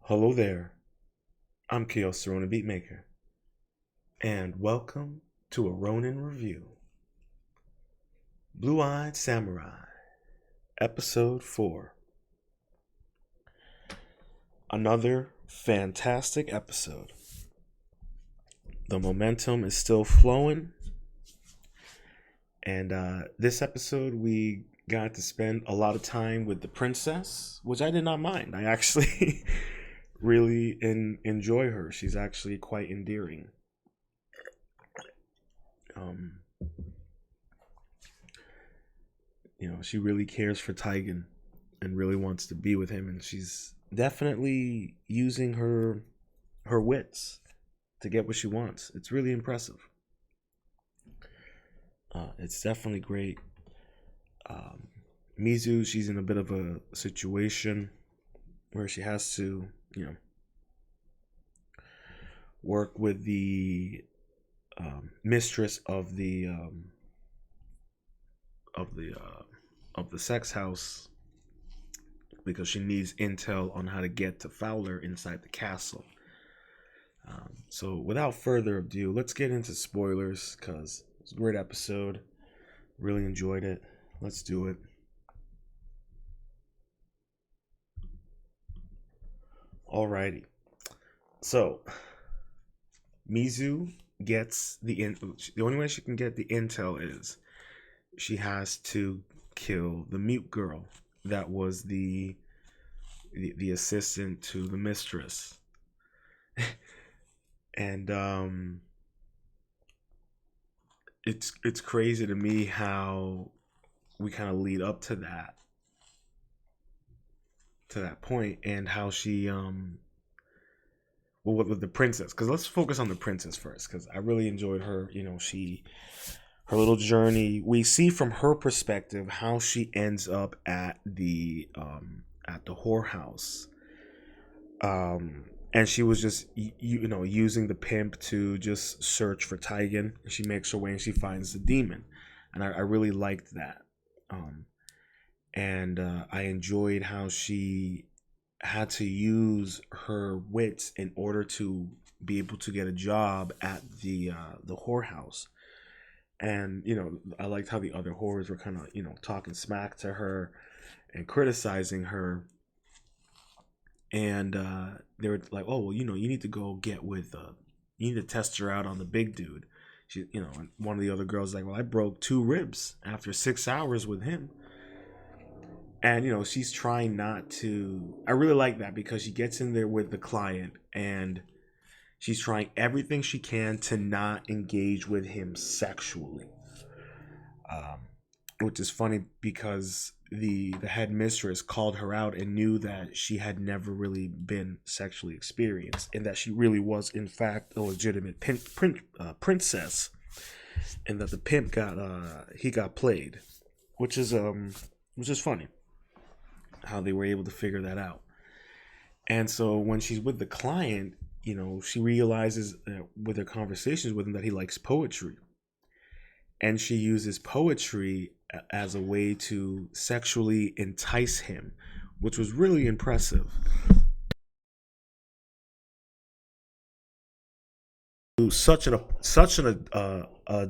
Hello there, I'm Chaos the Ronin Beatmaker, and welcome to a Ronin review. Blue-Eyed Samurai, Episode 4. Another fantastic episode. The momentum is still flowing, and this episode we got to spend a lot of time with the princess, which I did not mind. I actually really enjoy her. She's actually quite endearing. Um, she really cares for Tigan and really wants to be with him, and she's definitely using her wits to get what she wants. It's really impressive. It's definitely great. Um, Mizu, she's in a bit of a situation where she has to, work with the mistress of the sex house because she needs intel on how to get to Fowler inside the castle. So without further ado, let's get into spoilers because it's a great episode. Really enjoyed it. Let's do it. Alrighty. So Mizu gets the only way she can get the intel is she has to kill the mute girl that was the assistant to the mistress. And it's crazy to me how we kind of lead up to that point, and how she with the princess, because let's focus on the princess first, because I really enjoyed her. Her little journey. We see from her perspective how she ends up at the whorehouse. And she was just using the pimp to just search for Tigan. She makes her way and she finds the demon, and I really liked that. And I enjoyed how she had to use her wits in order to be able to get a job at the whorehouse. And I liked how the other whores were kind of talking smack to her and criticizing her. And they were like, oh well, you need to go get with you need to test her out on the big dude. She and one of the other girls like, well, I broke 2 ribs after 6 hours with him. And she's trying not to. I really like that because she gets in there with the client and she's trying everything she can to not engage with him sexually. Which is funny because the head mistress called her out and knew that she had never really been sexually experienced, and that she really was in fact a legitimate princess, and that the pimp got played, which is funny how they were able to figure that out. And so when she's with the client, she realizes with her conversations with him that he likes poetry, and she uses poetry as a way to sexually entice him, which was really impressive. To such a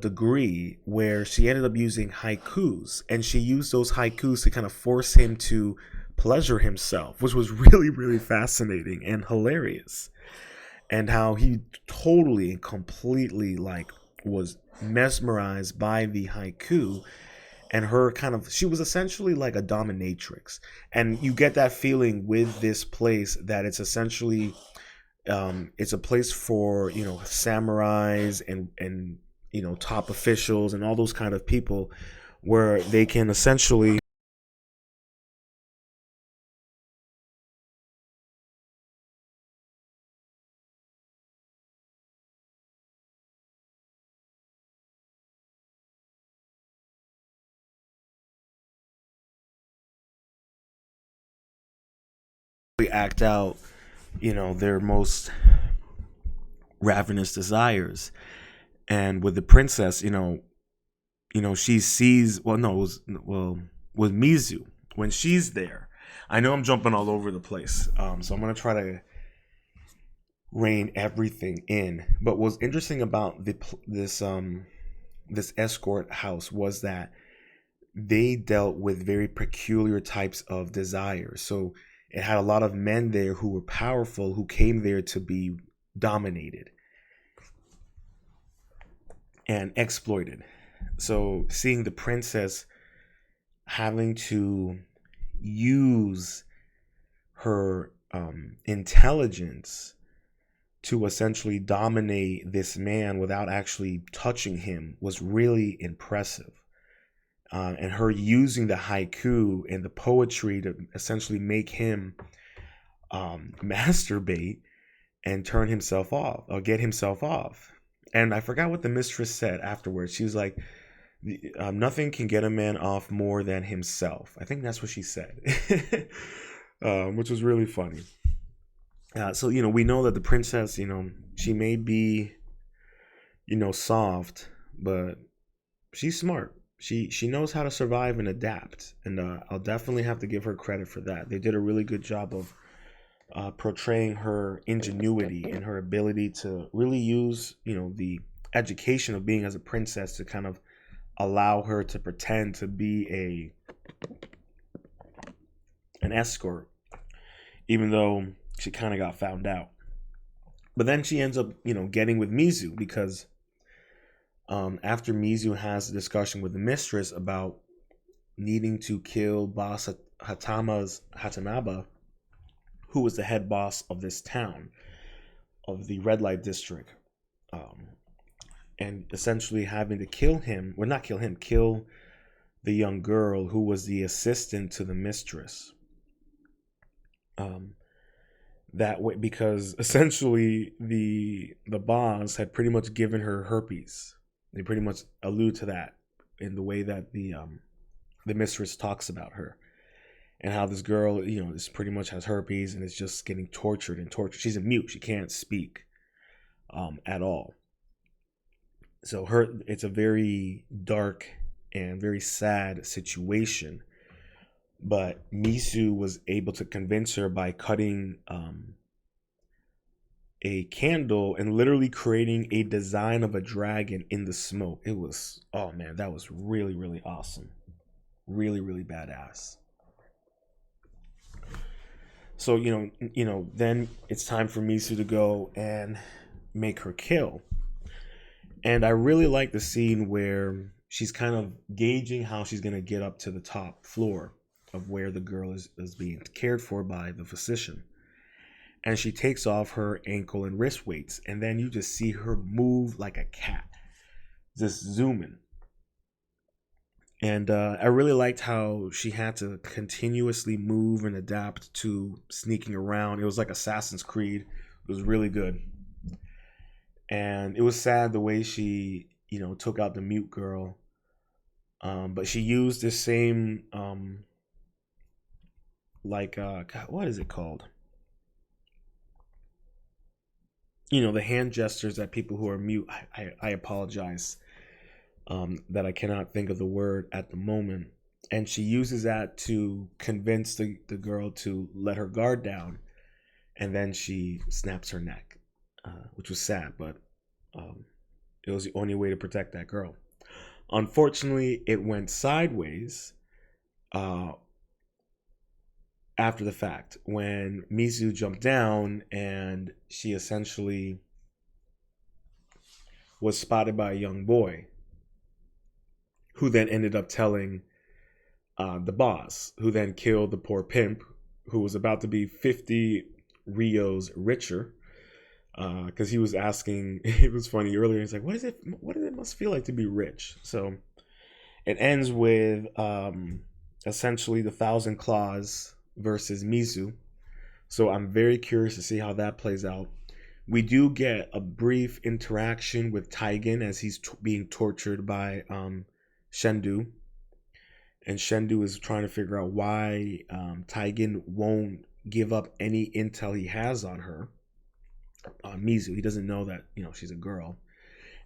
degree where she ended up using haikus, and she used those haikus to kind of force him to pleasure himself, which was really, really fascinating and hilarious. And how he totally and completely was mesmerized by the haiku, and her she was essentially like a dominatrix. And you get that feeling with this place that it's essentially it's a place for samurais and top officials and all those kind of people, where they can essentially act out their most ravenous desires. And with the princess, she sees, well, no, it was, well, with Mizu, when she's there. I know I'm jumping all over the place, so I'm gonna try to rein everything in. But what's interesting about this escort house was that they dealt with very peculiar types of desires. So it had a lot of men there who were powerful, who came there to be dominated and exploited. So seeing the princess having to use her intelligence to essentially dominate this man without actually touching him was really impressive. And her using the haiku and the poetry to essentially make him masturbate and turn himself off or get himself off. And I forgot what the mistress said afterwards. She was like, nothing can get a man off more than himself. I think that's what she said, which was really funny. So, we know that the princess, she may be, soft, but she's smart. She knows how to survive and adapt. And I'll definitely have to give her credit for that. They did a really good job of portraying her ingenuity and her ability to really use, the education of being as a princess to kind of allow her to pretend to be an escort, even though she kind of got found out. But then she ends up, getting with Mizu because after Mizu has a discussion with the mistress about needing to kill boss Hatanaba, who was the head boss of this town, of the red light district, and essentially having to kill him, well, not kill him, kill the young girl who was the assistant to the mistress. That way, because essentially the boss had pretty much given her herpes. They pretty much allude to that in the way that the mistress talks about her, and how this girl, is pretty much has herpes and is just getting tortured and tortured. She's a mute; she can't speak at all. So it's a very dark and very sad situation. But Misu was able to convince her by cutting a candle and literally creating a design of a dragon in the smoke. It was, oh man, that was really, really awesome. Really, really badass. So, then it's time for Misu to go and make her kill. And I really like the scene where she's kind of gauging how she's going to get up to the top floor of where the girl is being cared for by the physician. And she takes off her ankle and wrist weights, and then you just see her move like a cat, just zooming. And I really liked how she had to continuously move and adapt to sneaking around. It was like Assassin's Creed. It was really good. And it was sad the way she, took out the mute girl. But she used the same, God, what is it called? The hand gestures that people who are mute. I apologize that I cannot think of the word at the moment. And she uses that to convince the girl to let her guard down. And then she snaps her neck, which was sad, but it was the only way to protect that girl. Unfortunately, it went sideways after the fact when Mizu jumped down and she essentially was spotted by a young boy who then ended up telling the boss, who then killed the poor pimp who was about to be 50 Rios richer, because he was asking. It was funny earlier. He's like, what does it must feel like to be rich? So it ends with essentially the Thousand Claws versus Mizu. So I'm very curious to see how that plays out. We do get a brief interaction with Taigen as he's being tortured by Shendu. And Shendu is trying to figure out why Taigen won't give up any intel he has on her. Mizu, he doesn't know that, she's a girl.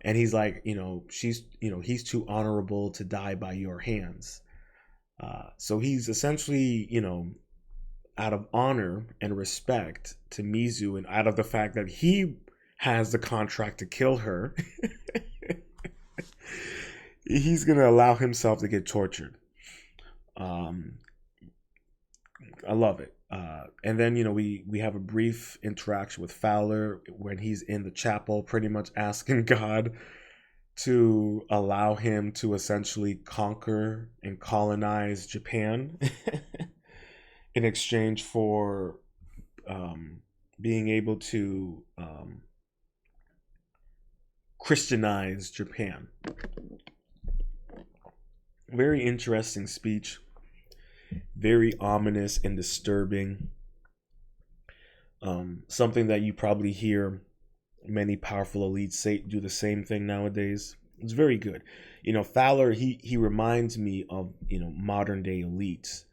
And he's like, he's too honorable to die by your hands. So he's essentially, out of honor and respect to Mizu, and out of the fact that he has the contract to kill her, he's gonna allow himself to get tortured. Um, I love it. And then we have a brief interaction with Fowler when he's in the chapel, pretty much asking God to allow him to essentially conquer and colonize Japan in exchange for being able to Christianize Japan. Very interesting speech, very ominous and disturbing. Something that you probably hear many powerful elites say do the same thing nowadays. It's very good. Fowler, he reminds me of modern day elites,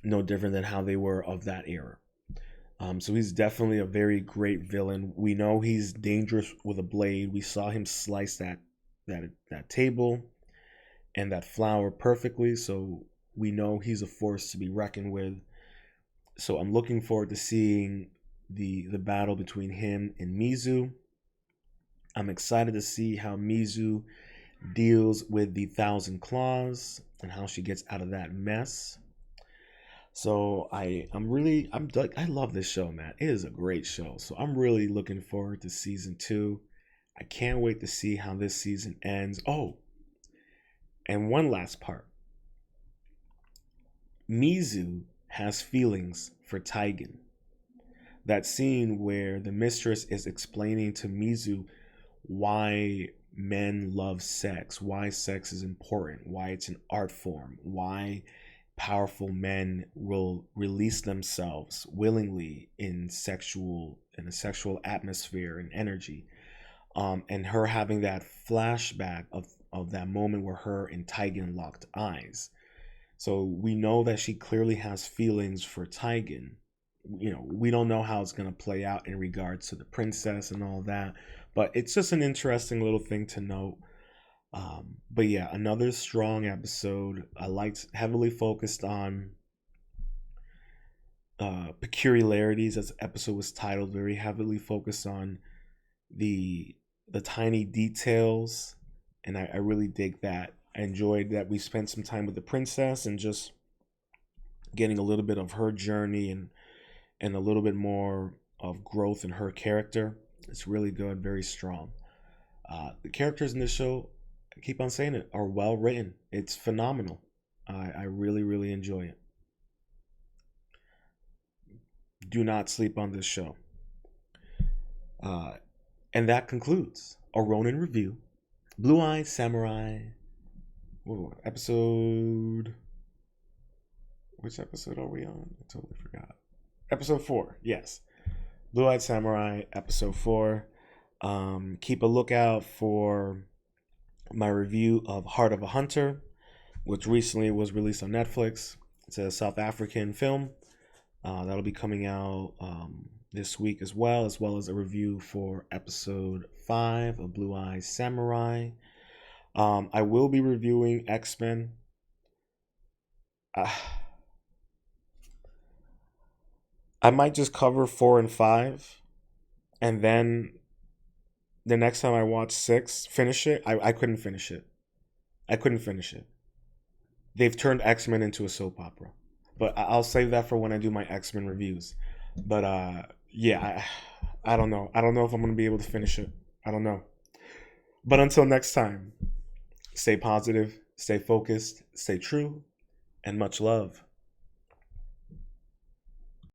no different than how they were of that era. So he's definitely a very great villain. We know he's dangerous with a blade. We saw him slice that table and that flower perfectly. So we know he's a force to be reckoned with. So I'm looking forward to seeing the battle between him and Mizu. I'm excited to see how Mizu deals with the Thousand Claws and how she gets out of that mess. So I love this show, man. It is a great show. So I'm really looking forward to season 2. I can't wait to see how this season ends. Oh, and one last part. Mizu has feelings for Taigen. That scene where the mistress is explaining to Mizu why men love sex, why sex is important, why it's an art form, why powerful men will release themselves willingly in a sexual atmosphere and energy. And her having that flashback of that moment where her and Taigen locked eyes. So we know that she clearly has feelings for Taigen. We don't know how it's going to play out in regards to the princess and all that, but it's just an interesting little thing to note. But yeah, another strong episode. I liked, heavily focused on peculiarities, as the episode was titled, very heavily focused on the tiny details, and I really dig that. I enjoyed that we spent some time with the princess and just getting a little bit of her journey and a little bit more of growth in her character. It's really good, very strong. The characters in this show, I keep on saying it, are well written. It's phenomenal. I really, really enjoy it. Do not sleep on this show. And that concludes a Ronin review. Blue-Eye Samurai. Whoa, episode... Which episode are we on? I totally forgot. Episode 4, yes. Blue-Eyed Samurai, episode 4. Keep a lookout for my review of Heart of a Hunter, which recently was released on Netflix. It's a South African film. That'll be coming out this week as well as a review for episode 5 of Blue-Eyed Samurai. I will be reviewing X-Men. I might just cover 4 and 5, and then the next time I watch 6, finish it. I couldn't finish it. They've turned X-Men into a soap opera. But I'll save that for when I do my X-Men reviews. But yeah, I don't know. I don't know if I'm going to be able to finish it. I don't know. But until next time, stay positive, stay focused, stay true, and much love.